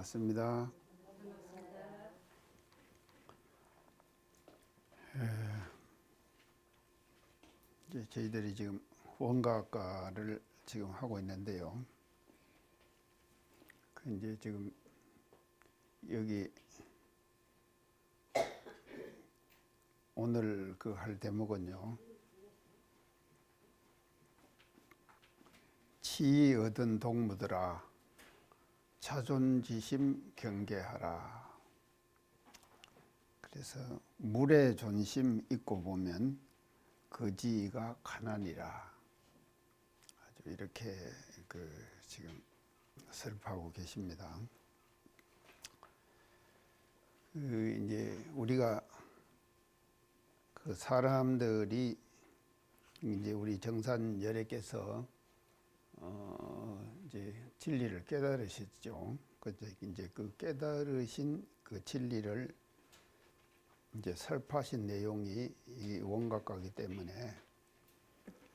반갑습니다. 이제 저희들이 지금 원가학과를 지금 하고 있는데요. 이제 지금 여기 오늘 그 할 대목은요. 치 얻은 동무들아 자존지심 경계하라. 그래서 물에 존심 있고 보면 거지가 가난이라. 아주 이렇게 지금 설파하고 계십니다. 이제 우리가 그 사람들이 이제 우리 정산 열애께서 이제 진리를 깨달으셨죠. 그때 이제 그 깨달으신 그 진리를 이제 설파하신 내용이 이 원각과이기 때문에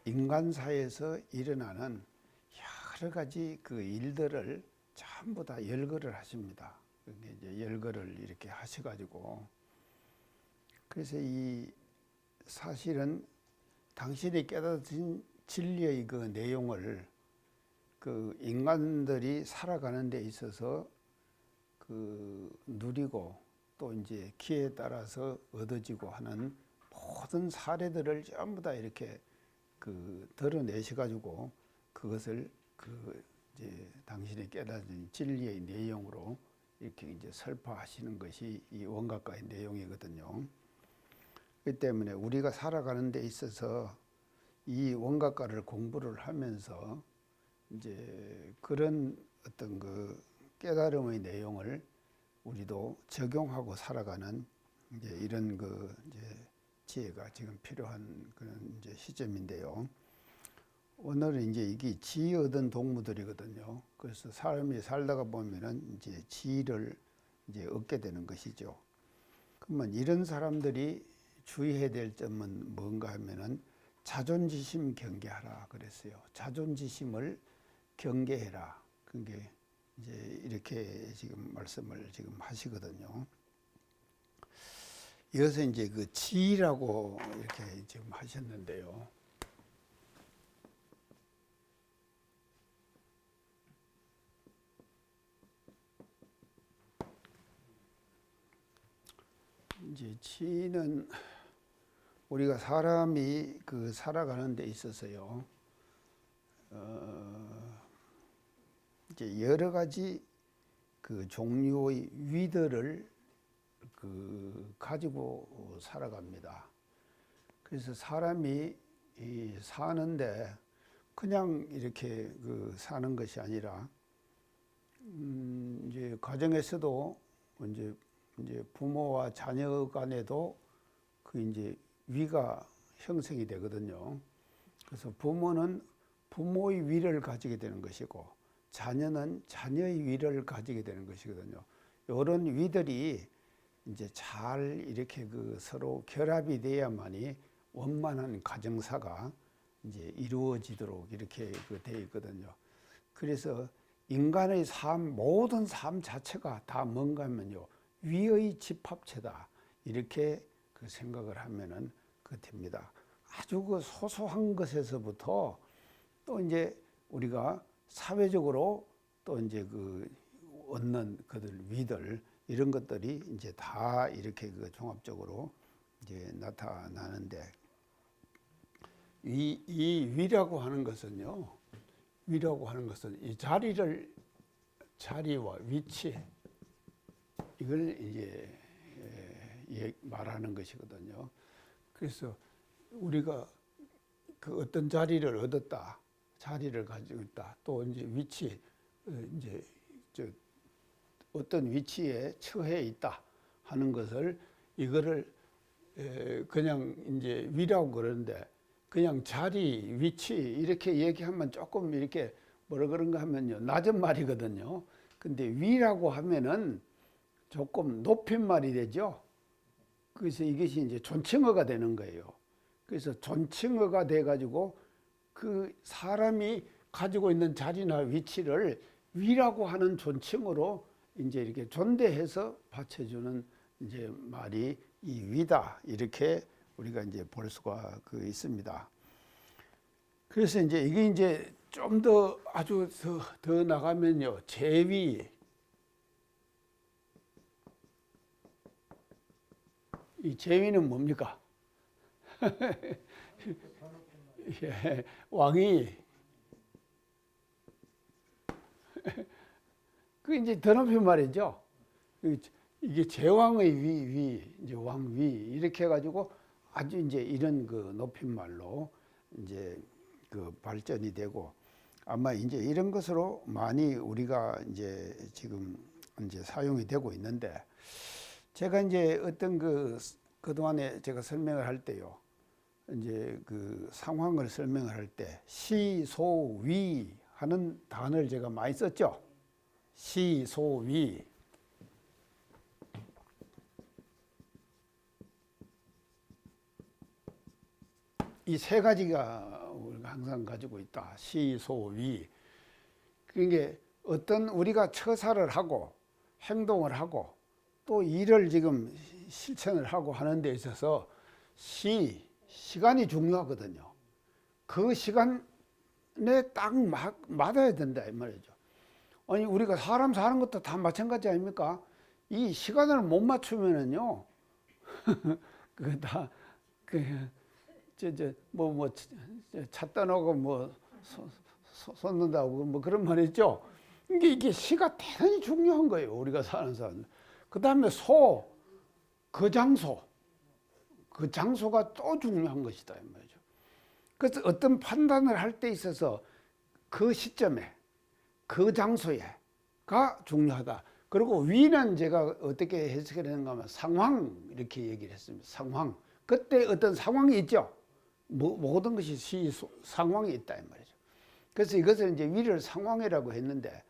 인간사에서 일어나는 여러 가지 그 일들을 전부 다 열거를 하십니다. 이제 열거를 이렇게 하셔가지고 그래서 이 사실은 당신이 깨닫은 진리의 그 내용을 그 인간들이 살아가는 데 있어서 그 누리고 또 이제 기회에 따라서 얻어지고 하는 모든 사례들을 전부 다 이렇게 그 드러내셔 가지고 그것을 그 이제 당신이 깨닫은 진리의 내용으로 이렇게 이제 설파하시는 것이 이 원각과의 내용이거든요. 그 때문에 우리가 살아가는 데 있어서 이 원각과를 공부를 하면서 이제 그런 어떤 그 깨달음의 내용을 우리도 적용하고 살아가는 이제 이런 그 이제 지혜가 지금 필요한 그런 이제 시점인데요. 오늘은 이제 이게 지 얻은 동무들이거든요. 그래서 사람이 살다가 보면은 이제 지를 이제 얻게 되는 것이죠. 그러면 이런 사람들이 주의해야 될 점은 뭔가 하면은 자존지심 경계하라 그랬어요. 자존지심을 경계해라. 그게 이제 이렇게 지금 말씀을 지금 하시거든요. 이어서 이제 그 지라고 이렇게 지금 하셨는데요. 이제 지는 우리가 사람이 그 살아가는 데 있어서요. 이제 여러 가지 그 종류의 위들을 그 가지고 살아갑니다. 그래서 사람이 사는데 그냥 이렇게 그 사는 것이 아니라 이제 가정에서도 이제 부모와 자녀 간에도 그 이제 위가 형성이 되거든요. 그래서 부모는 부모의 위를 가지게 되는 것이고 자녀는 자녀의 위를 가지게 되는 것이거든요. 이런 위들이 이제 잘 이렇게 그 서로 결합이 돼야만이 원만한 가정사가 이제 이루어지도록 이렇게 그 되어 있거든요. 그래서 인간의 삶, 모든 삶 자체가 다 뭔가 하면요. 위의 집합체다. 이렇게 그 생각을 하면은 그 됩니다. 아주 그 소소한 것에서부터 또 이제 우리가 사회적으로 또 이제 그 얻는 그들 위들 이런 것들이 이제 다 이렇게 그 종합적으로 이제 나타나는데 이 위라고 하는 것은요. 위라고 하는 것은 이 자리와 위치 이걸 이제 말하는 것이거든요. 그래서 우리가 그 어떤 자리를 얻었다, 자리를 가지고 있다, 또 이제 위치, 이제 어떤 위치에 처해 있다 하는 것을 이거를 그냥 이제 위라고 그러는데 그냥 자리, 위치 이렇게 얘기하면 조금 이렇게 뭐라 그런가 하면요 낮은 말이거든요. 근데 위라고 하면은 조금 높인 말이 되죠. 그래서 이것이 이제 존칭어가 되는 거예요. 그래서 존칭어가 돼가지고 그 사람이 가지고 있는 자리나 위치를 위라고 하는 존칭어로 이제 이렇게 존대해서 바쳐주는 이제 말이 이 위다 이렇게 우리가 이제 볼 수가 있습니다. 그래서 이제 이게 이제 좀 더 아주 더 나가면요 제위 이 제위는 뭡니까? 예, 왕이 그 이제 더 높인 말이죠. 이게 제왕의 위, 이제 왕위 이렇게 해가지고 아주 이제 이런 높임말로 이제 발전이 되고 아마 이제 이런 것으로 많이 우리가 이제 지금 이제 사용이 되고 있는데 제가 이제 어떤 그동안에 제가 설명을 할 때요. 이제 상황을 설명을 할 때 시소위 하는 단어를 제가 많이 썼죠. 시소위. 이 세 가지가 우리가 항상 가지고 있다. 시소위. 그러니까 어떤 우리가 처사를 하고 행동을 하고 또 일을 지금 실천을 하고 하는 데 있어서 시간이 중요하거든요. 그 시간에 딱 맞아야 된다 이 말이죠. 아니 우리가 사람 사는 것도 다 마찬가지 아닙니까? 이 시간을 못 맞추면은요, 차 떠나고 쏟는다고 그런 말 있죠. 이게 시가 대단히 중요한 거예요. 우리가 사는 사람. 그 다음에 그 장소가 또 중요한 것이다 이 말이죠. 그래서 어떤 판단을 할 때 있어서 그 시점에 그 장소에가 중요하다. 그리고 위는 제가 어떻게 해석을 했는가 하면 상황 이렇게 얘기를 했습니다. 상황. 그때 어떤 상황이 있죠. 모든 것이 상황이 있다 이 말이죠. 그래서 이것을 이제 위를 상황이라고 했는데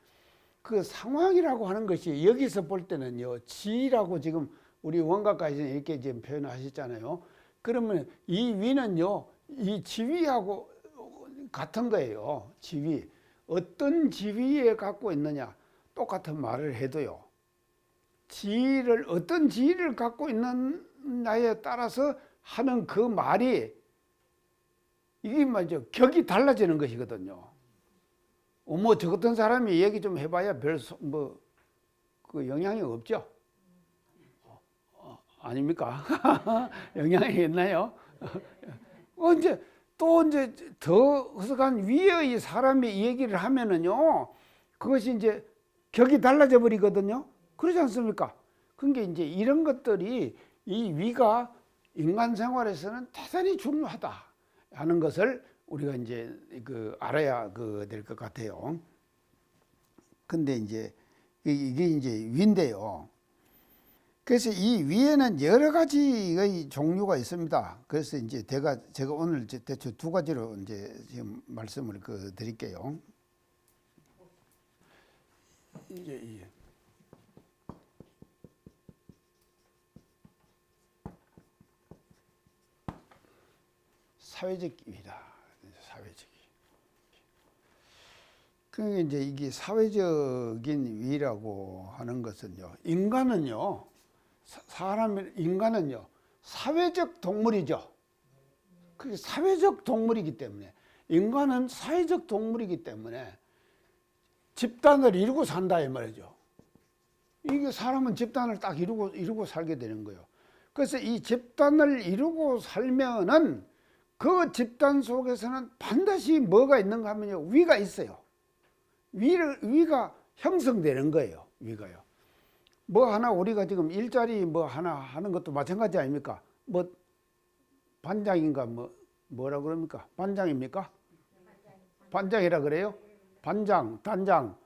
그 상황이라고 하는 것이 여기서 볼 때는요, 지라고 지금 우리 원각가에서는 이렇게 지금 표현하셨잖아요. 그러면 이 위는요, 이 지위하고 같은 거예요. 지위. 어떤 지위에 갖고 있느냐, 똑같은 말을 해도요, 어떤 지위를 갖고 있느냐에 따라서 하는 그 말이 이게 말이죠. 격이 달라지는 것이거든요. 저 같은 사람이 얘기 좀 해봐야 그 영향이 없죠. 아닙니까? 영향이 있나요? 이제 더 허석한 위의 사람이 얘기를 하면은요, 그것이 이제 격이 달라져 버리거든요. 그러지 않습니까? 그러니까 이제 이런 것들이 이 위가 인간 생활에서는 대단히 중요하다 하는 것을 우리가 이제 알아야 될 것 같아요. 근데 이제 이게 이제 위인데요. 그래서 이 위에는 여러 가지의 종류가 있습니다. 그래서 이제 제가 오늘 대충 두 가지로 이제 지금 말씀을 드릴게요. 이제 사회적 위다. 사회적 위. 그러니까 이제 이게 사회적인 위라고 하는 것은요. 인간은요. 인간은요. 사회적 동물이죠. 그게 사회적 동물이기 때문에 인간은 사회적 동물이기 때문에 집단을 이루고 산다 이 말이죠. 이게 사람은 집단을 딱 이루고 살게 되는 거예요. 그래서 이 집단을 이루고 살면은 그 집단 속에서는 반드시 뭐가 있는가 하면요. 위가 있어요. 위가 형성되는 거예요. 위가요. 하나 우리가 지금 일자리 하나 하는 것도 마찬가지 아닙니까? 반장인가 뭐라 그럽니까? 반장입니까? 반장이라 그래요? 반장, 단장.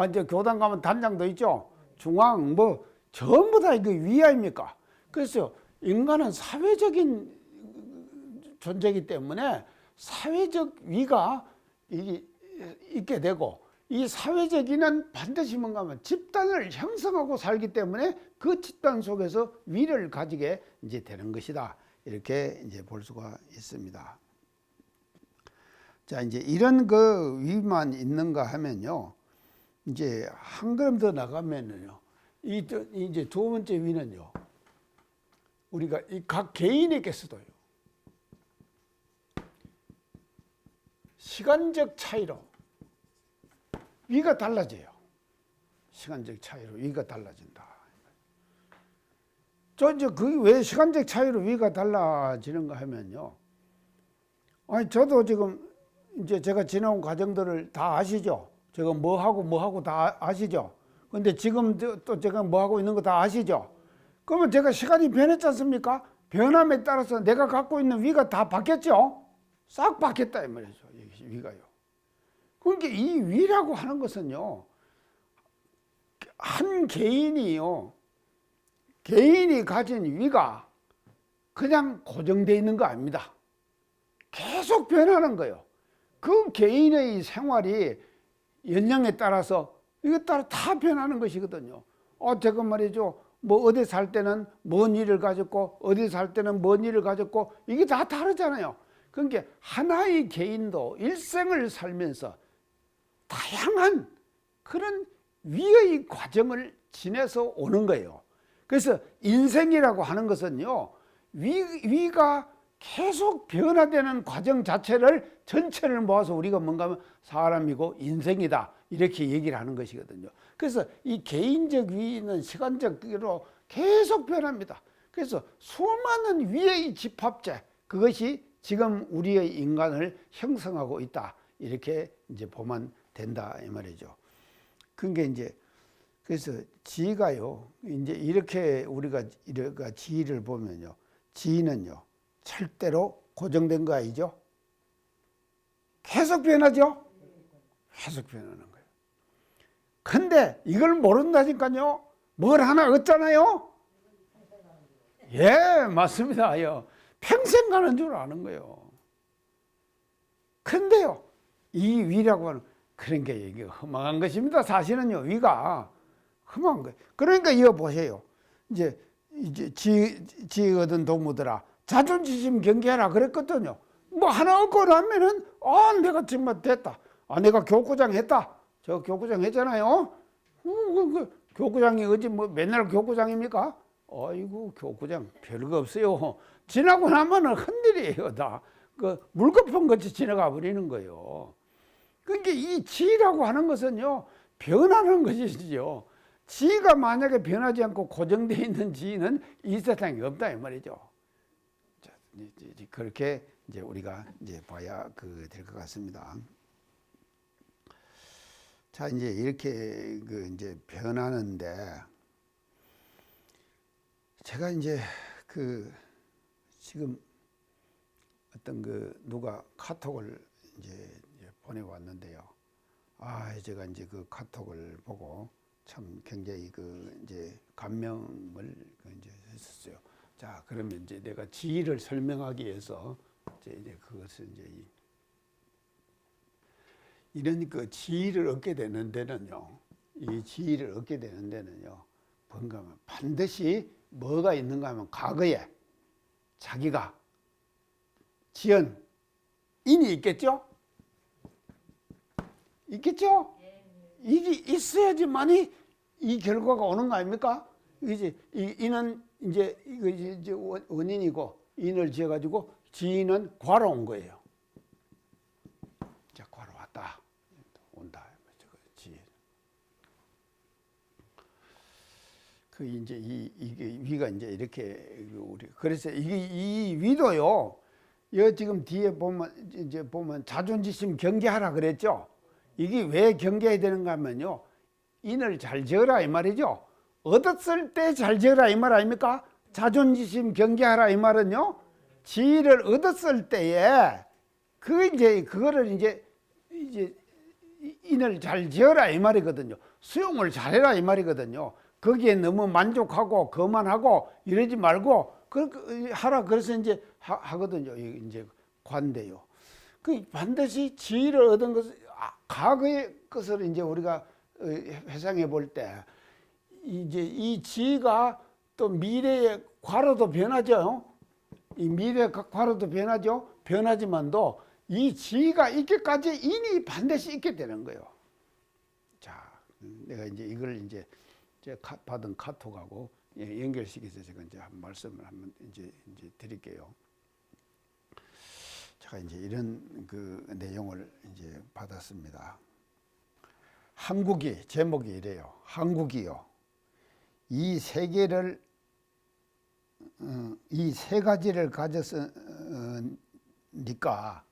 이제 교단 가면 단장도 있죠. 중앙 전부 다 이거 위 아닙니까? 그래서 인간은 사회적인 존재이기 때문에 사회적 위가 있게 되고 이 사회적 위는 반드시 뭔가 하면 집단을 형성하고 살기 때문에 그 집단 속에서 위를 가지게 이제 되는 것이다. 이렇게 이제 볼 수가 있습니다. 자, 이제 이런 위만 있는가 하면요. 이제 한 걸음 더 나가면은요, 이제 두 번째 위는요, 우리가 이 각 개인에게서도요, 시간적 차이로 위가 달라져요. 시간적 차이로 위가 달라진다. 이제 그 왜 시간적 차이로 위가 달라지는가 하면요, 아니 저도 지금 이제 제가 지나온 과정들을 다 아시죠? 제가 뭐 하고 다 아시죠? 근데 지금 또 제가 뭐 하고 있는 거 다 아시죠? 그러면 제가 시간이 변했지 않습니까? 변함에 따라서 내가 갖고 있는 위가 다 바뀌었죠? 싹 바뀌었다 이 말이죠. 위가요. 그러니까 이 위라고 하는 것은요, 한 개인이요, 개인이 가진 위가 그냥 고정되어 있는 거 아닙니다. 계속 변하는 거예요. 그 개인의 생활이 연령에 따라서 이것 따라 다 변하는 것이거든요. 제가 말이죠, 뭐 어디 살 때는 뭔 일을 가졌고 어디 살 때는 뭔 일을 가졌고 이게 다 다르잖아요. 그러니까 하나의 개인도 일생을 살면서 다양한 그런 위의 과정을 지내서 오는 거예요. 그래서 인생이라고 하는 것은요, 위가 계속 변화되는 과정 자체를 전체를 모아서 우리가 뭔가 하면 사람이고 인생이다 이렇게 얘기를 하는 것이거든요. 그래서 이 개인적 위는 시간적으로 계속 변합니다. 그래서 수많은 위의 집합체, 그것이 지금 우리의 인간을 형성하고 있다 이렇게 이제 보면 된다 이 말이죠. 그게 이제 그래서 지가요, 이제 이렇게 우리가 지를 보면요, 지는요 절대로 고정된 거 아니죠? 계속 변하죠? 계속 변하는 거예요. 근데 이걸 모른다니까요. 뭘 하나 얻잖아요. 예, 맞습니다. 평생 가는 줄 아는 거예요. 근데요, 이 위라고 하는 그런 게 이게 허망한 것입니다. 사실은요, 위가 흠한 거예요. 그러니까 이거 보세요. 이제 지 얻은 동무들아 자존심 경계하라 그랬거든요. 뭐 하나 얻고 나면은 내가 정말 됐다. 내가 교구장 했다. 저 교구장 했잖아요. 교구장이 어디 뭐 맨날 교구장입니까? 아이고 교구장 별거 없어요. 지나고 나면은 큰일이에요. 다 그 물거품 같이 지나가 버리는 거예요. 그러니까 이 지라고 하는 것은요 변하는 것이죠. 지가 만약에 변하지 않고 고정되어 있는 지는 이 세상에 없다 이 말이죠. 자, 그렇게 이제 우리가 이제 봐야 될 것 같습니다. 자, 이제 이렇게 이제 변하는데 제가 이제 지금 어떤 누가 카톡을 이제 보내왔는데요. 제가 이제 그 카톡을 보고 참 굉장히 이제 감명을 이제 했었어요. 자, 그러면 이제 내가 지혜를 설명하기 위해서 이제 그것을 이제 이런 지혜를 얻게 되는 데는요, 이 지혜를 얻게 되는 데는요, 뭔가 하면 반드시 뭐가 있는가 하면 과거에 자기가 지은 인이 있겠죠? 있겠죠? 이게 있어야지만이 이 결과가 오는 거 아닙니까? 이제 이는 이제 이거 이제 원인이고 인을 지어가지고 지인은 과로 온 거예요. 자, 과로 왔다, 온다. 지. 이제 이게 위가 이제 이렇게 우리 그래서 이 위도요. 여 지금 뒤에 보면 자존심 경계하라 그랬죠. 이게 왜 경계해야 되는가 하면요, 인을 잘 지어라 이 말이죠. 얻었을 때 잘 지어라 이 말 아닙니까? 자존심 경계하라 이 말은요, 지혜를 얻었을 때에 그거를 이제 인을 잘 지어라 이 말이거든요. 수용을 잘해라 이 말이거든요. 거기에 너무 만족하고 거만하고 이러지 말고 하라 그래서 이제 하거든요. 이제 관대요. 반드시 지혜를 얻은 것을 과거의 것을 이제 우리가 회상해 볼 때 이제 이 지혜가 또 미래의 과로도 변하죠. 이 미래의 과로도 변하죠. 변하지만도 이 지혜가 있기까지 인이 반드시 있게 되는 거예요. 자, 내가 이제 이걸 이제 받은 카톡하고 연결시켜서 제가 이제 한 말씀을 한번 이제 드릴게요. 제가 이제 이런 그 내용을 이제 받았습니다. 한국이 제목이 이래요. 한국이요. 이 세계를 이 세 가지를 가졌으니까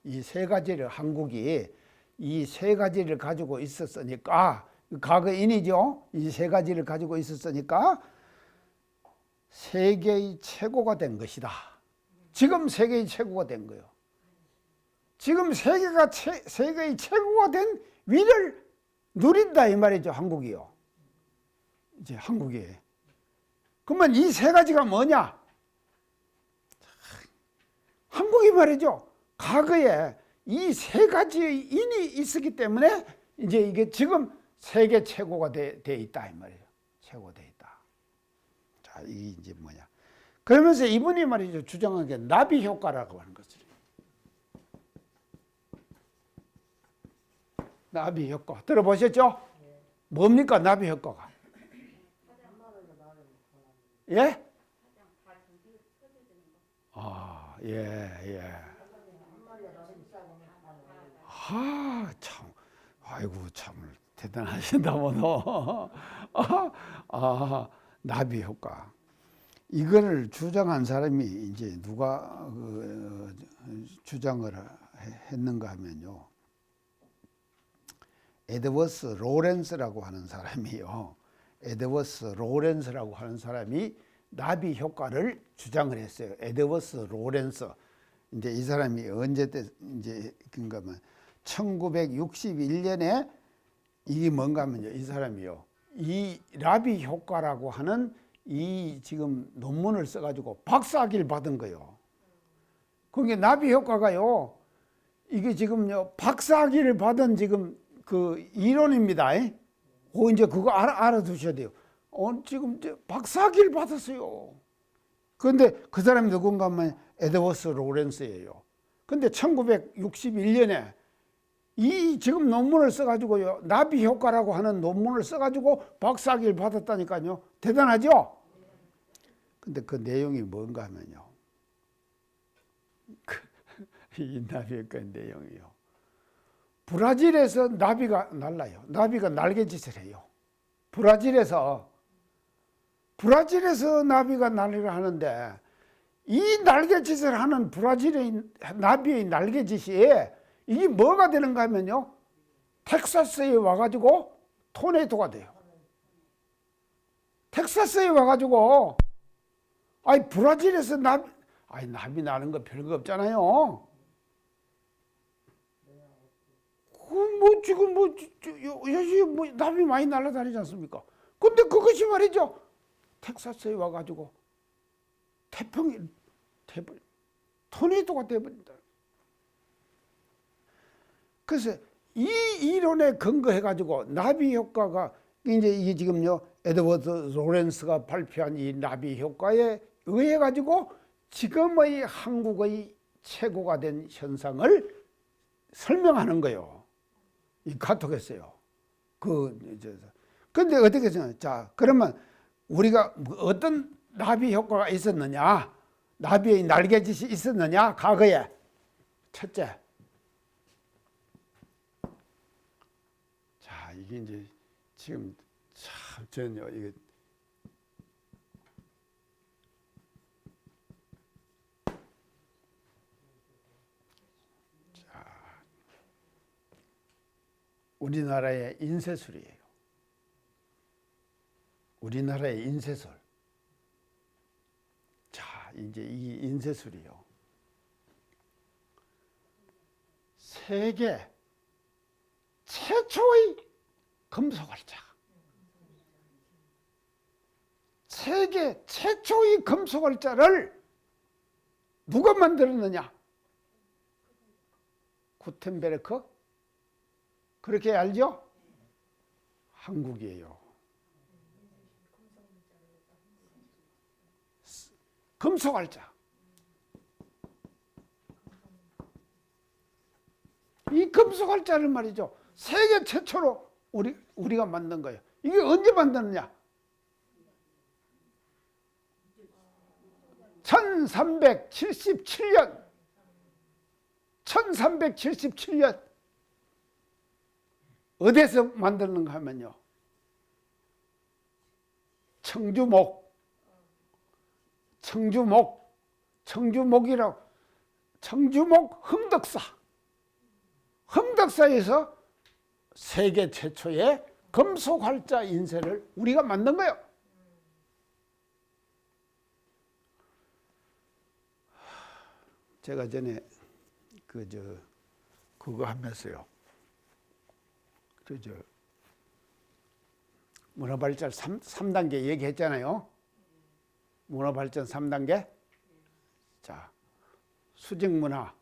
이 세 가지를 한국이 이 세 가지를 가지고 있었으니까 과거인이죠. 이 세 가지를 가지고 있었으니까 세계의 최고가 된 것이다. 지금 세계의 최고가 된 거예요. 지금 세계의 최고가 된 위를 누린다 이 말이죠. 한국이요. 이제 한국이. 그러면 이 세 가지가 뭐냐? 한국이 말이죠. 과거에 이 세 가지의 인이 있었기 때문에 이제 이게 지금 세계 최고가 돼 있다 이 말이에요. 최고돼 있다. 자, 이게 이제 뭐냐? 그러면서 이분이 말이죠. 주장한 게 나비 효과라고 하는 것을. 나비 효과 들어보셨죠? 뭡니까 나비 효과가? 예? 아, 예. 아, 참, 아이고 참 대단하신다 뭐너. 나비 효과. 이거를 주장한 사람이 이제 누가 주장을 했는가 하면요. 에드워스 로렌스라고 하는 사람이요. 에드워스 로렌스라고 하는 사람이 나비 효과를 주장을 했어요. 에드워스 로렌스. 이제 이 사람이 언제 때 이제 그런가 하면 1961년에 이게 뭔가 하면요. 이 사람이요. 이 나비 효과라고 하는 이 지금 논문을 써가지고 박사학위를 받은 거예요. 그게 나비 효과가요. 이게 지금요. 박사학위를 받은 지금 그 이론입니다. 이제 그거 알아두셔야 돼요. 지금 박사학위를 받았어요. 그런데 그 사람이 누군가 하면 에드워스 로렌스예요. 근데 1961년에 이 지금 논문을 써가지고요. 나비 효과라고 하는 논문을 써가지고 박사학위를 받았다니까요. 대단하죠? 근데 그 내용이 뭔가 하면요. 이 나비 효과의 내용이요. 브라질에서 나비가 날라요. 나비가 날개짓을 해요. 브라질에서 나비가 날개를 하는데 이 날개짓을 하는 브라질의 나비의 날개짓이 이게 뭐가 되는가 하면요. 텍사스에 와가지고 토네이도가 돼요. 텍사스에 와가지고 브라질에서 나비 나는 거 별거 없잖아요. 지금 요즘 나비 많이 날아다니지 않습니까? 근데 그것이 말이죠. 텍사스에 와가지고 토네이도가 돼버린다. 그래서 이 이론에 근거해가지고 나비 효과가 이제 이게 지금요 에드워드 로렌스가 발표한 이 나비 효과에 의해가지고 지금의 한국의 최고가 된 현상을 설명하는 거예요. 이 카톡했어요. 근데 어떻게 생각해요? 자, 그러면 우리가 어떤 나비 효과가 있었느냐? 나비의 날개짓이 있었느냐? 과거에. 첫째. 자, 이게 이제 지금 참 전혀 이게 우리나라의 인쇄술이에요. 우리나라의 인쇄술. 자, 이제 이 인쇄술이요. 세계 최초의 금속활자. 세계 최초의 금속활자를 누가 만들었느냐? 구텐베르크? 그렇게 알죠? 한국이에요. 금속활자. 이 금속활자를 말이죠. 세계 최초로 우리가 만든 거예요. 이게 언제 만드느냐? 1377년. 1377년. 어디서 만드는가 하면요. 청주목이라고, 청주목 흠덕사에서 세계 최초의 금속 활자 인쇄를 우리가 만든 거예요. 제가 전에 그거 하면서요. 문화발전 3단계 얘기했잖아요. 문화발전 3단계. 자, 수직문화,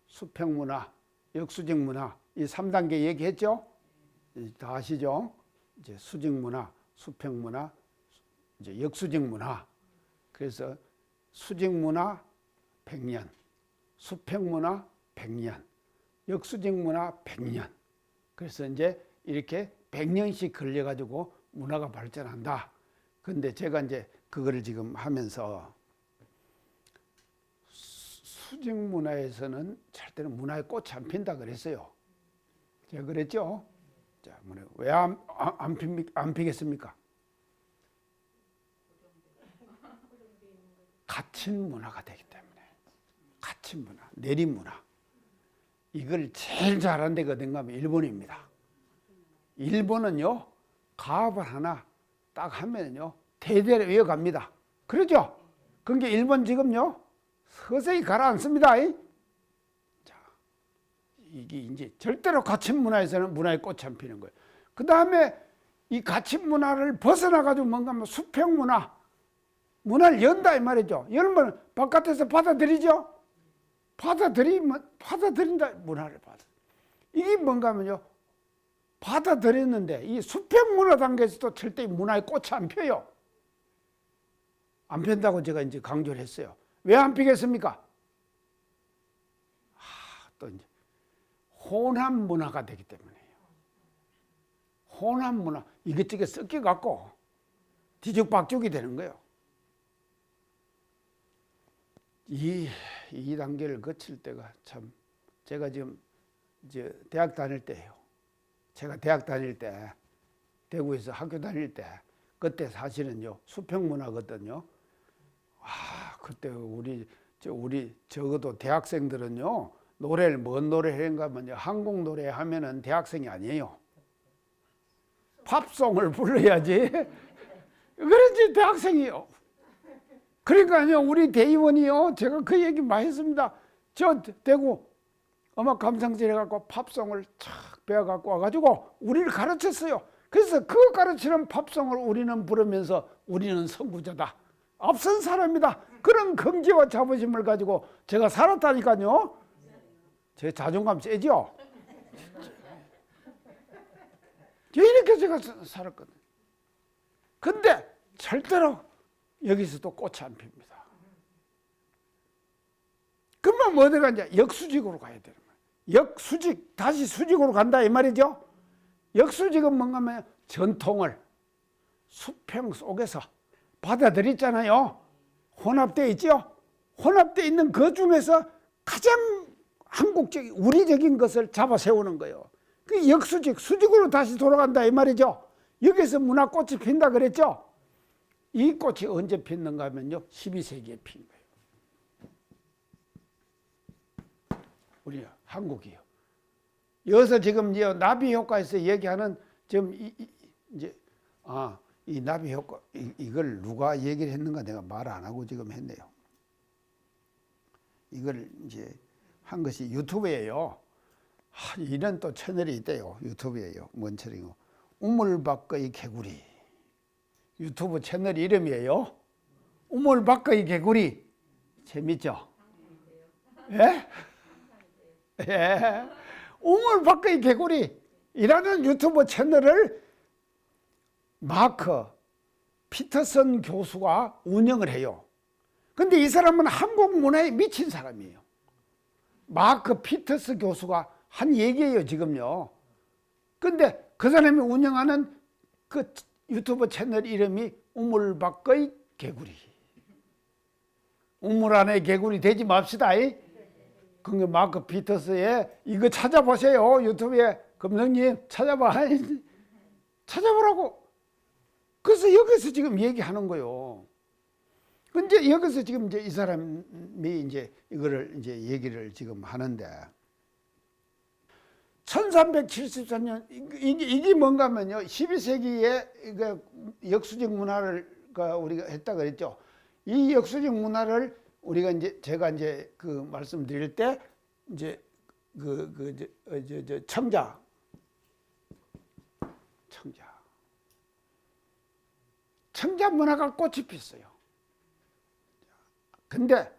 수평문화, 역수직문화 이 3단계 얘기했죠. 다 아시죠? 이제 수직문화, 수평문화, 이제 역수직문화. 그래서 수직문화 100년, 수평문화 100년, 역수직문화 100년. 그래서 이제 이렇게 100년씩 걸려가지고 문화가 발전한다. 근데 제가 이제 그거를 지금 하면서 수직문화에서는 절대로 문화에 꽃이 안 핀다 그랬어요. 제가 그랬죠? 자, 왜 안 피겠습니까? 갇힌 문화가 되기 때문에. 갇힌 문화, 내린 문화. 이걸 제일 잘하는 데가 어딘가 하면 일본입니다. 일본은요, 가업을 하나 딱 하면요, 대대로 이어갑니다. 그러죠? 그러니까 일본 지금요, 서서히 가라앉습니다. 자, 이게 이제 절대로 갇힌 문화에서는 문화에 꽃이 안 피는 거예요. 그 다음에 이 갇힌 문화를 벗어나가지고 뭔가 뭐 수평 문화, 문화를 연다 이 말이죠. 열면 바깥에서 받아들이죠. 받아들인다, 문화를 받아. 이게 뭔가 하면요, 받아들였는데 이 수평 문화 단계에서도 절대 문화의 꽃이 안 펴요. 안 편다고 제가 이제 강조를 했어요. 왜 안 피겠습니까? 또 이제 혼합 문화가 되기 때문에요. 혼합 문화, 이것저것 섞여갖고 뒤죽박죽이 되는 거예요. 이 단계를 거칠 때가 참, 제가 지금 이제 대학 다닐 때예요. 제가 대학 다닐 때, 대구에서 학교 다닐 때, 그때 사실은요, 수평 문화거든요. 그때 우리 적어도 대학생들은요, 노래를 뭔 노래 하는가 하면요, 한국 노래 하면은 대학생이 아니에요. 팝송을 불러야지. 그런지 대학생이요. 그러니까요, 우리 대의원이요, 제가 그 얘기 많이 했습니다. 저 대구 음악 감상실에 갖고 팝송을 착 배워갖고 와가지고 우리를 가르쳤어요. 그래서 그 가르치는 팝송을 우리는 부르면서 우리는 선구자다, 앞선 사람이다, 그런 긍지와 자부심을 가지고 제가 살았다니까요. 제 자존감 세죠? 이렇게 제가 살았거든요. 근데 절대로 여기서도 꽃이 안 핍니다. 그러면 뭐 어디 가냐? 역수직으로 가야 되는 거예요. 역수직, 다시 수직으로 간다 이 말이죠. 역수직은 뭔가 하면 전통을 수평 속에서 받아들였잖아요. 혼합되어 있죠. 혼합되어 있는 그 중에서 가장 한국적인, 우리적인 것을 잡아 세우는 거예요. 그 역수직, 수직으로 다시 돌아간다 이 말이죠. 여기서 문화꽃이 핀다 그랬죠. 이 꽃이 언제 피는가 하면요, 12세기에 핀 거예요. 우리 한국이요. 여기서 지금 나비 효과에서 얘기하는 지금 이 나비 효과, 이걸 누가 얘기를 했는가 내가 말 안 하고 지금 했네요. 이걸 이제 한 것이 유튜브예요. 이런 또 채널이 있대요. 유튜브예요. 뭔 채널이고? 우물밖의 개구리. 유튜브 채널 이름이에요. 우물밖의 개구리. 재밌죠? 예? 예. 우물밖의 개구리이라는 유튜브 채널을 마크 피터슨 교수가 운영을 해요. 근데 이 사람은 한국 문화에 미친 사람이에요. 마크 피터슨 교수가 한 얘기예요, 지금요. 근데 그 사람이 운영하는 그 유튜브 채널 이름이 우물 밖의 개구리. 우물 안에 개구리 되지 맙시다. 그게 마크 피터스의 이거 찾아보세요. 유튜브에 금성님 찾아보라고. 그래서 여기서 지금 얘기하는 거요. 근데 여기서 지금 이제 이 사람이 이제 이거를 이제 얘기를 지금 하는데 1374년 이게 뭔가 하면요. 12세기에 역수직 문화를 우리가 했다 그랬죠. 이 역수직 문화를 우리가 이제 제가 이제 그 말씀드릴 때 이제 청자 문화가 꽃이 피었어요. 근데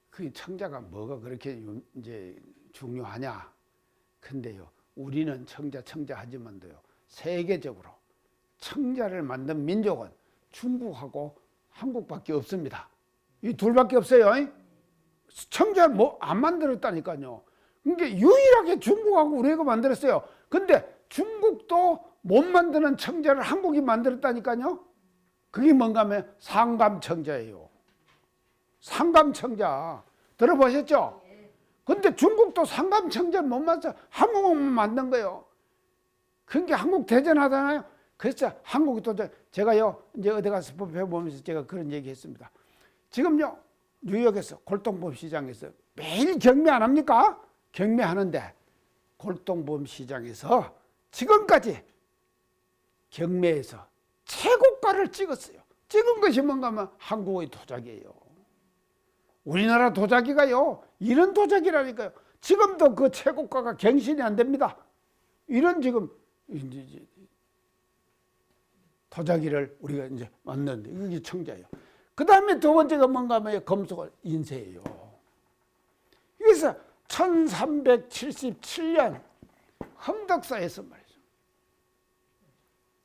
그 청자가 뭐가 그렇게 이제 중요하냐? 근데요, 우리는 청자 하지만도요, 세계적으로 청자를 만든 민족은 중국하고 한국밖에 없습니다. 이 둘밖에 없어요. 청자를 뭐 안 만들었다니까요. 그러니까 유일하게 중국하고 우리가 만들었어요. 근데 중국도 못 만드는 청자를 한국이 만들었다니까요. 그게 뭔가 하면 상감청자예요. 상감청자 들어보셨죠? 근데 중국도 상감청자를 못 만들어 한국만 만든 거예요. 그러니까 한국 대전하잖아요. 그래서 한국이 또 제가요 이제 어디 가서 배워보면서 제가 그런 얘기했습니다. 지금요 뉴욕에서 골동품 시장에서 매일 경매 안 합니까? 경매하는데 골동품 시장에서 지금까지 경매에서 최고가를 찍었어요. 찍은 것이 뭔가 하면 한국의 도자기예요. 우리나라 도자기가요 이런 도자기라니까요. 지금도 그 최고가가 갱신이 안 됩니다. 이런 지금 이제 도자기를 우리가 이제 만드는데 이게 청자예요. 그 다음에 두 번째가 뭔가 하면 금속 인쇄예요. 그래서 1377년 흥덕사에서 말이죠.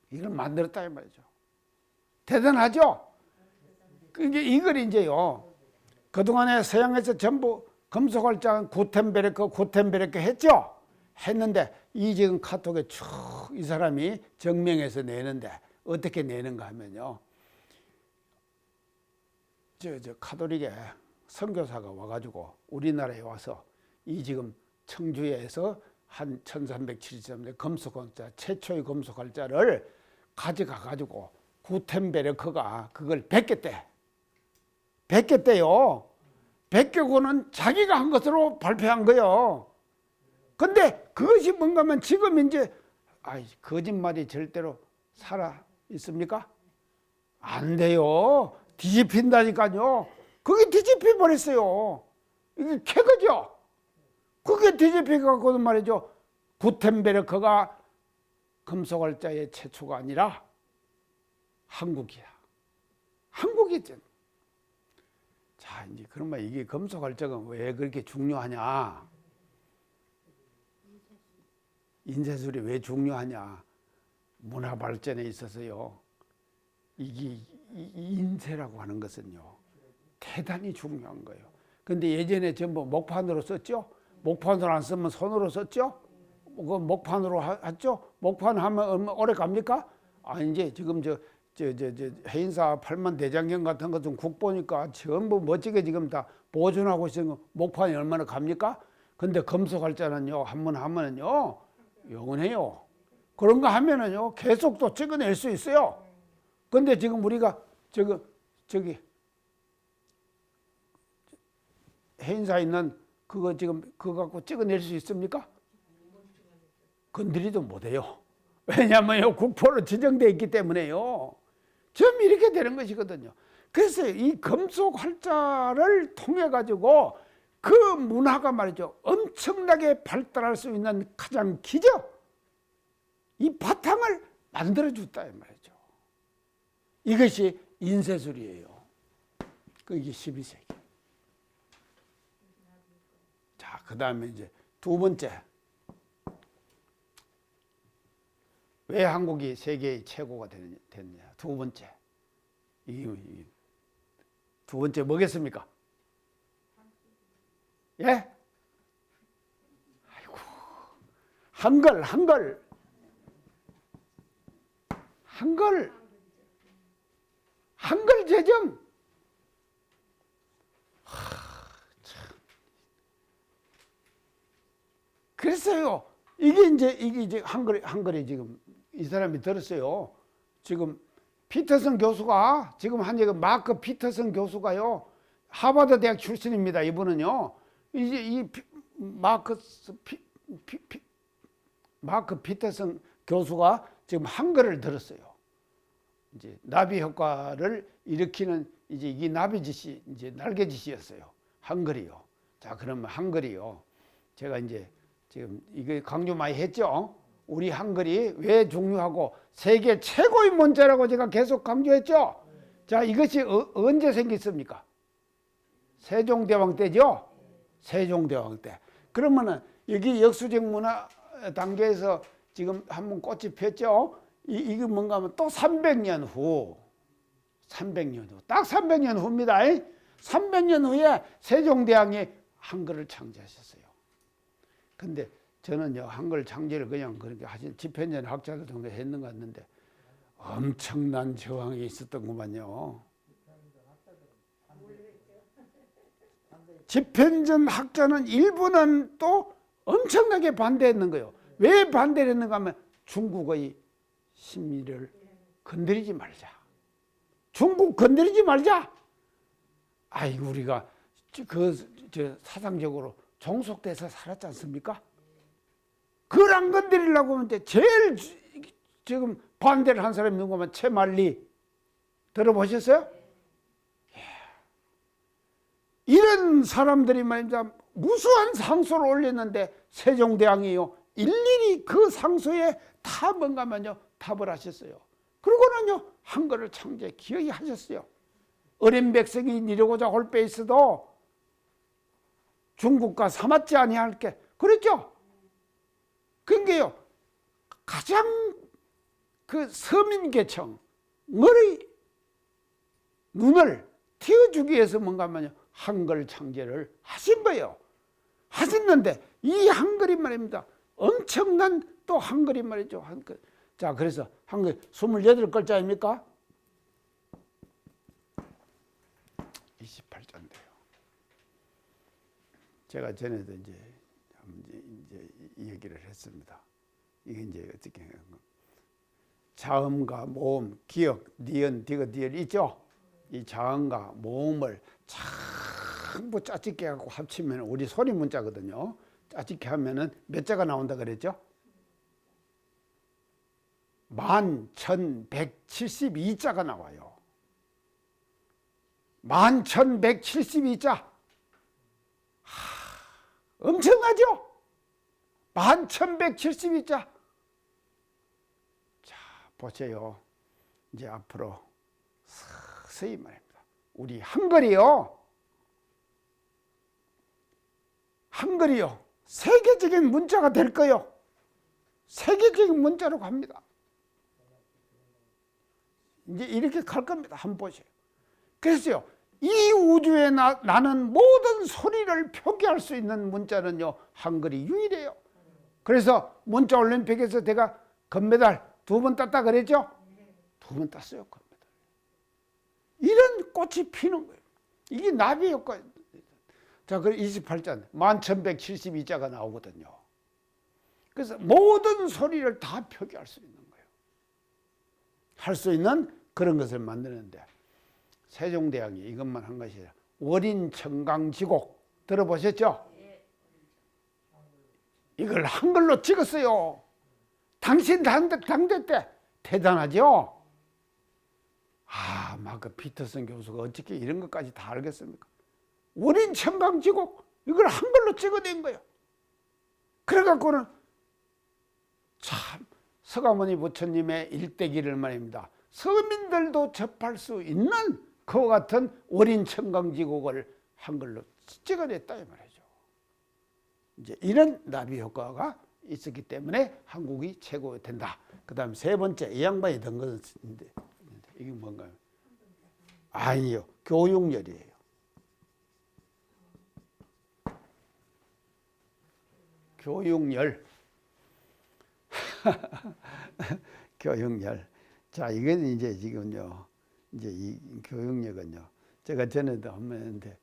이걸 만들었다 이 말이죠. 대단하죠? 그게 이걸 이제요. 그동안에 서양에서 전부 금속활자는 구텐베르크 했죠? 했는데 이 지금 카톡에 쭉 이 사람이 증명해서 내는데 어떻게 내는가 하면요. 저 카톨릭의 선교사가 와가지고 우리나라에 와서 이 지금 청주에서 한 1373년 금속활자 최초의 금속활자를 가져가가지고 구텐베르크가 그걸 베꼈대. 베꼈대요. 베끼고는 자기가 한 것으로 발표한 거예요. 근데 그것이 뭔가 하면 지금 이제 거짓말이 절대로 살아 있습니까? 안 돼요. 뒤집힌다니까요. 그게 뒤집혀 버렸어요. 이게 캐거죠. 그게 뒤집혀 갖고는 말이죠. 구텐베르크가 금속활자의 최초가 아니라 한국이야. 한국이지. 자, 이제 그러면 이게 금속활자가 왜 그렇게 중요하냐? 인쇄술이 왜 중요하냐? 문화 발전에 있어서요. 이게 인쇄라고 하는 것은요. 대단히 중요한 거예요. 근데 예전에 전부 목판으로 썼죠? 목판으로 안 쓰면 손으로 썼죠? 그 목판으로 했죠? 목판 하면 오래 갑니까? 이제 지금 해인사 8만 대장경 같은 것 좀 국보니까 전부 멋지게 지금 다 보존하고 있으면 목판이 얼마나 갑니까? 근데 금속활자는요, 한 번 하면은요, 영원해요. 그런 거 하면은요, 계속 또 찍어낼 수 있어요. 근데 지금 우리가 저기 해인사 있는 그거 지금 그거 갖고 찍어낼 수 있습니까? 건드리도 못해요. 왜냐하면 국보로 지정되어 있기 때문에요. 좀 이렇게 되는 것이거든요. 그래서 이 금속 활자를 통해 가지고 그 문화가 말이죠. 엄청나게 발달할 수 있는 가장 기적, 이 바탕을 만들어줬다 이 말이죠. 이것이 인쇄술이에요. 그게 12세기. 자, 그 다음에 이제 두 번째. 왜 한국이 세계의 최고가 됐느냐? 두 번째. 두 번째 뭐겠습니까? 예? 아이고. 한글. 한글 제정. 그랬어요. 이게 이제 한글에 지금 이 사람이 들었어요. 지금 피터슨 교수가 지금 한 얘기 마크 피터슨 교수가요. 하버드 대학 출신입니다. 이분은요. 이제 이 마크 피터슨 교수가 지금 한글을 들었어요. 이제 나비 효과를 일으키는 이제 이 나비짓이 이제 날개짓이었어요. 한글이요. 자, 그러면 한글이요. 제가 이제 지금 이거 강조 많이 했죠. 우리 한글이 왜 중요하고 세계 최고의 문자라고 제가 계속 강조했죠. 자, 이것이 언제 생겼습니까? 세종대왕 때죠. 세종대왕 때. 그러면은 여기 역수적 문화 단계에서 지금 한번 꽃이 폈죠. 이게 뭔가 하면 또 300년 후, 딱 300년 후입니다. 300년 후에 세종대왕이 한글을 창제하셨어요. 근데 저는요, 한글 창제를 그냥 그렇게 하신 집현전 학자들 정도 했는 것 같는데 엄청난 저항이 있었던구만요. 집현전 학자는 일부는 또 엄청나게 반대했는 거예요. 왜 반대를 했는가 하면 중국의 심리를 건드리지 말자. 중국 건드리지 말자. 아이고, 우리가 사상적으로 종속돼서 살았지 않습니까? 그걸 안 건드리려고 하는데 제일 지금 반대를 한 사람이 누구면 채말리 들어보셨어요? 이런 사람들이 말입니다. 무수한 상소를 올렸는데 세종대왕이요 일일이 그 상소에 다 뭔가 하면요 답을 하셨어요. 그러고는요 한글을 창제 기어이 하셨어요. 어린 백성이 이러고자 홀빼 있어도 중국과 사맞지 아니할 게 그랬죠. 그게요 가장 그 서민계층의 눈을 띄워주기 위해서 뭔가 하면요 한글 창제를 하신 거예요. 하셨는데 이 한글이 말입니다. 엄청난 또 한글이 말이죠. 한글. 자, 그래서 한글 28글자입니까? 28자인데요. 제가 전에도 이제 이 얘기를 했습니다. 이게 이제 어떻게 해요? 자음과 모음, 기역, 니은, 디귿, 디귿 있죠? 이 자음과 모음을 전부 짜집게 하고 합치면 우리 소리 문자거든요. 짜집게 하면은 몇 자가 나온다 그랬죠? 11,172자가 나와요. 11,172자. 엄청나죠? 11,172자. 자, 보세요. 이제 앞으로 서서히 말입니다. 우리 한글이요. 세계적인 문자가 될 거요. 세계적인 문자로 갑니다. 이제 이렇게 갈 겁니다. 한번 보세요. 그래서요, 이 우주에 나는 모든 소리를 표기할 수 있는 문자는요, 한글이 유일해요. 그래서 문자 올림픽에서 제가 금메달 2번 땄다 그랬죠? 2번 땄어요, 금메달. 이런 꽃이 피는 거예요. 이게 나비 효과. 자, 그래 28자, 11,172자가 나오거든요. 그래서 모든 소리를 다 표기할 수 있는 거예요. 할 수 있는 그런 것을 만드는데 세종대왕이 이것만 한 것이 아니라 월인청강지곡 들어보셨죠? 이걸 한글로 찍었어요. 당신 당대 때 대단하죠? 마크 피터슨 교수가 어떻게 이런 것까지 다 알겠습니까? 월인청강지곡 이걸 한글로 찍어낸 거예요. 그래갖고는 참 서가모니 부처님의 일대기를 말입니다. 서민들도 접할 수 있는 그와 같은 월인청강지곡을 한글로 찍어냈다 이 말이죠. 이제 이런 나비 효과가 있었기 때문에 한국이 최고된다. 그다음 세 번째 이 양반이 든 것은 이게 뭔가요? 아니요, 교육열이에요. 교육열. 교육열. 자, 이건 이제 지금요, 이제 이 교육력은요, 제가 전에도 한번 했는데,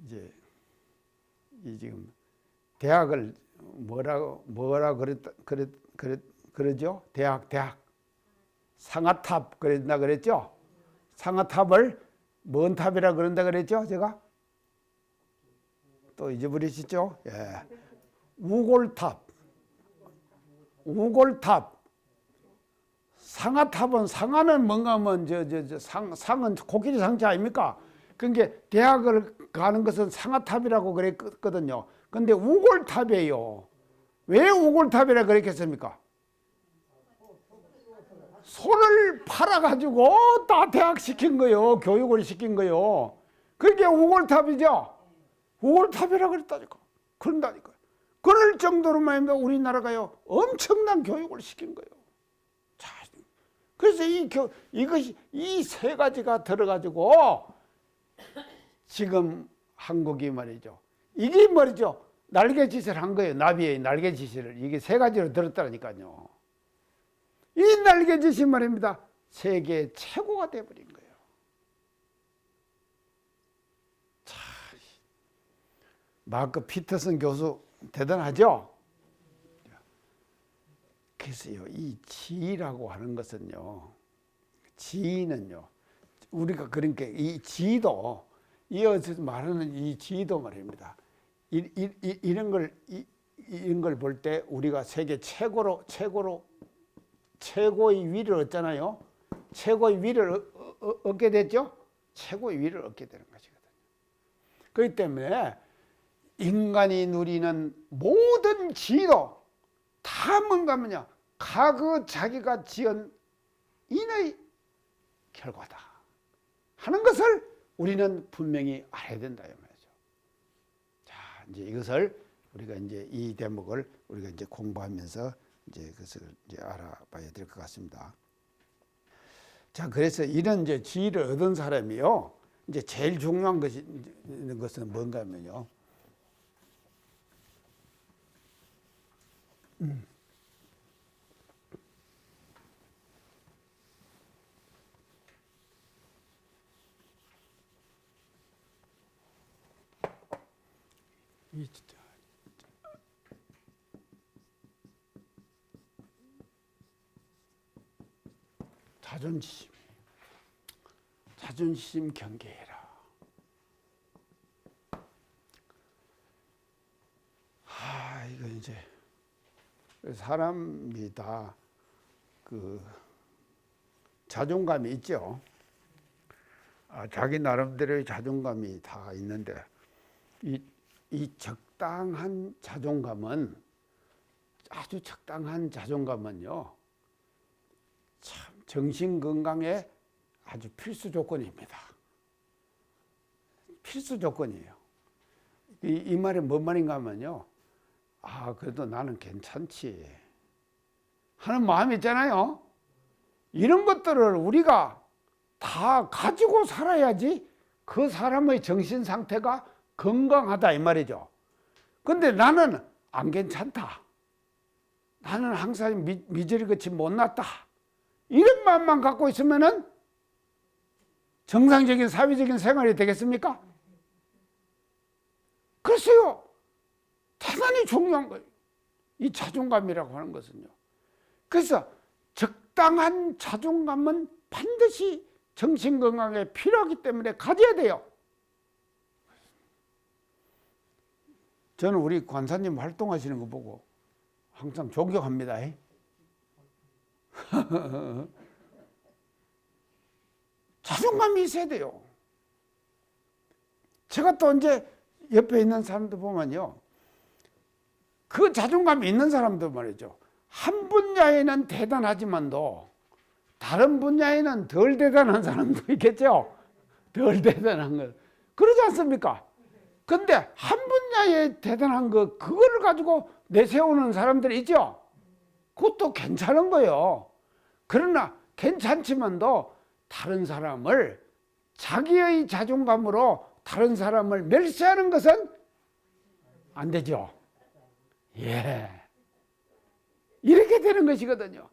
이제 이 지금 대학을 뭐라 그러죠? 대학 상아탑 그랬나 그랬죠? 상아탑을 뭔 탑이라 그런다 그랬죠? 제가 또 잊어버리시죠? 예. 우골탑. 상아탑은 상아는 뭔가 하면 상은 코끼리 상자 아닙니까? 그러니까 대학을 가는 것은 상아탑이라고 그랬거든요. 근데 우골탑이에요. 왜 우골탑이라 그랬겠습니까? 소를 팔아가지고 다 대학 시킨 거요. 교육을 시킨 거요. 그게 우골탑이죠. 우골탑이라 그랬다니까. 그런다니까. 그럴 정도로 말입니다. 우리나라가요 엄청난 교육을 시킨 거예요. 자, 그래서 이것이 이 세 가지가 들어가지고 지금 한국이 말이죠. 이게 말이죠. 날개짓을 한 거예요. 나비의 날개짓을. 이게 세 가지로 들었다니까요. 이 날개짓이 말입니다. 세계 최고가 돼버린 거예요. 자, 마크 피터슨 교수 대단하죠? 그래서요, 이 지라고 하는 것은요, 지는요, 우리가 그러니까 이 지도, 이어서 말하는 이 지도 말입니다. 이런 걸 볼 때 우리가 세계 최고의 위를 얻잖아요. 최고의 위를 얻게 됐죠? 최고의 위를 얻게 되는 것이거든요. 그렇기 때문에 인간이 누리는 모든 지도 다 뭔가 하면요, 과거 자기가 지은 인의 결과다 하는 것을 우리는 분명히 알아야 된다 이 말이죠. 자, 이제 이것을 우리가 이제 이 대목을 우리가 이제 공부하면서 이제 그것을 이제 알아봐야 될 것 같습니다. 자, 그래서 이런 이제 지혜를 얻은 사람이요, 이제 제일 중요한 것은 뭔가 하면요, 자존심 경계해라. 이거 이제 사람이 다 그 자존감이 있죠. 자기 나름대로의 자존감이 다 있는데 이 적당한 자존감은, 아주 적당한 자존감은요, 참 정신 건강에 아주 필수 조건입니다. 필수 조건이에요. 이 말이 뭔 말인가 하면요, 그래도 나는 괜찮지 하는 마음이 있잖아요. 이런 것들을 우리가 다 가지고 살아야지 그 사람의 정신 상태가 건강하다 이 말이죠. 근데 나는 안 괜찮다, 나는 항상 미저리같이 못났다, 이런 마음만 갖고 있으면은 정상적인 사회적인 생활이 되겠습니까? 글쎄요, 대단히 중요한 거예요, 이 자존감이라고 하는 것은요. 그래서 적당한 자존감은 반드시 정신건강에 필요하기 때문에 가져야 돼요. 저는 우리 관사님 활동하시는 거 보고 항상 존경합니다. 자존감이 있어야 돼요. 제가 또 이제 옆에 있는 사람들 보면요, 그 자존감이 있는 사람들 말이죠, 한 분야에는 대단하지만도 다른 분야에는 덜 대단한 사람도 있겠죠. 덜 대단한 것, 그러지 않습니까? 근데 한 분야에 대단한 그거를 가지고 내세우는 사람들이 있죠. 그것도 괜찮은 거예요. 그러나 괜찮지만도 다른 사람을, 자기의 자존감으로 다른 사람을 멸시하는 것은 안 되죠. 예. 이렇게 되는 것이거든요.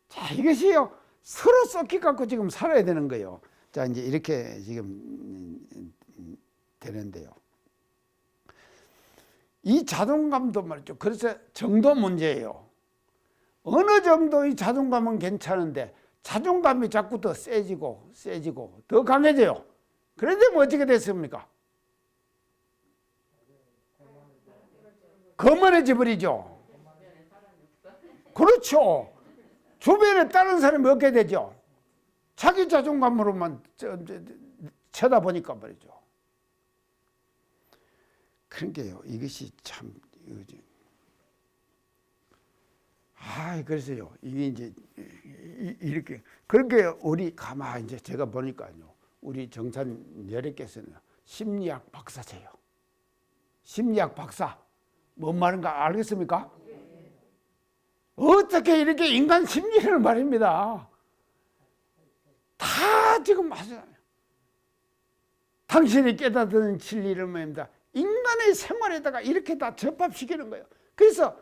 자, 이것이요, 서로 썩기 갖고 지금 살아야 되는 거예요. 자, 이제 이렇게 지금 되는데요. 이 자존감도 말이죠. 그래서 정도 문제예요. 어느 정도의 자존감은 괜찮은데 자존감이 자꾸 더 세지고 더 강해져요. 그런데 뭐 어떻게 됐습니까? 거만해져 버리죠. 그렇죠. 주변에 다른 사람이 없게 되죠. 자기 자존감으로만 쳐다보니까 말이죠. 그러니까요, 이것이 참, 그래서요, 이게 이제, 이렇게, 그렇게 우리, 가만히 이제 제가 보니까요, 우리 정찬여래께서는 심리학 박사세요. 심리학 박사. 뭔 말인가 알겠습니까? 어떻게 이렇게 인간 심리를 말입니다. 다 지금 하잖아요. 당신이 깨닫는 진리를 말입니다. 인간의 생활에다가 이렇게 다 접합시키는 거예요. 그래서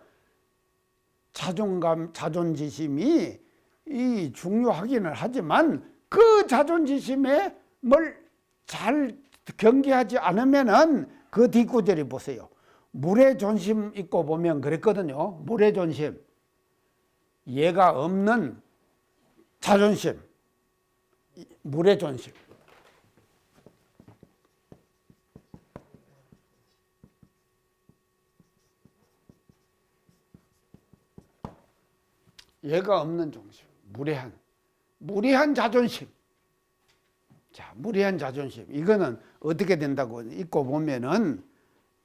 자존감, 자존지심이 이 중요하기는 하지만 그 자존지심에 뭘 잘 경계하지 않으면은 그 뒷구절이 보세요. 물의 존심 있고 보면 그랬거든요. 물의 존심. 얘가 없는 자존심. 물의 존심. 얘가 없는 존심. 무례한 자존심. 자, 무례한 자존심. 이거는 어떻게 된다고 읽고 보면은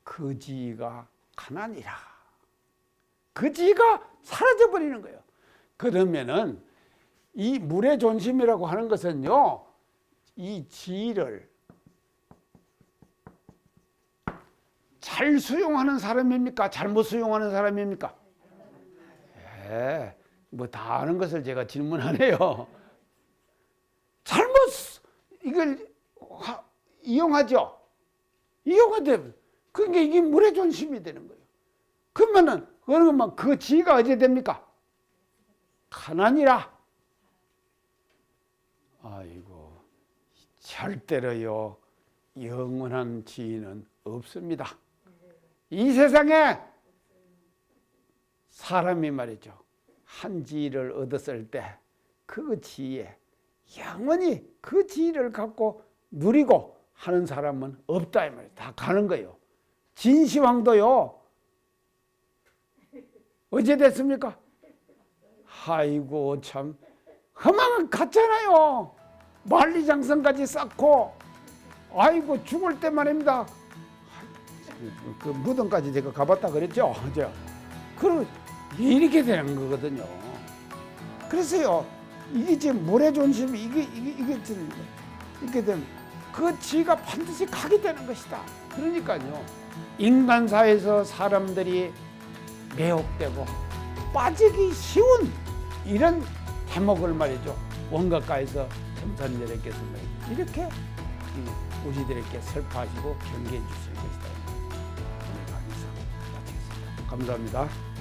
거지가 가난이라. 거지가 사라져 버리는 거예요. 그러면은 이 물의 존심이라고 하는 것은요, 이 지위를 잘 수용하는 사람입니까? 잘못 수용하는 사람입니까? 뭐 다 아는 것을 제가 질문하네요. 잘못 이걸 이용하죠. 이용하되 그러니까 이게 물의 존심이 되는 거예요. 그러면 그 지위가 어찌 됩니까? 가난이라. 아이고, 절대로요 영원한 지위는 없습니다. 이 세상에 사람이 말이죠, 한 지위를 얻었을 때 그 지위에 영원히 그 지위를 갖고 누리고 하는 사람은 없다 이 말이에요. 다 가는 거예요. 진시황도요 어찌 됐습니까? 아이고 참 허망은 갔잖아요. 만리장성까지 쌓고 아이고 죽을 때 말입니다. 그 무덤까지 제가 가봤다 그랬죠. 그럼 이렇게 되는 거거든요. 그래서요, 이게 지금 물의 존심이 이게 되면 그 지가 반드시 가게 되는 것이다. 그러니까요, 인간사에서 사람들이 매혹되고 빠지기 쉬운 이런 대목을 말이죠, 원각가에서 정찬여래께서 이렇게 우리들에게 설파하시고 경계해 주실 것이다. 오늘 강의사 마치겠습니다. 감사합니다.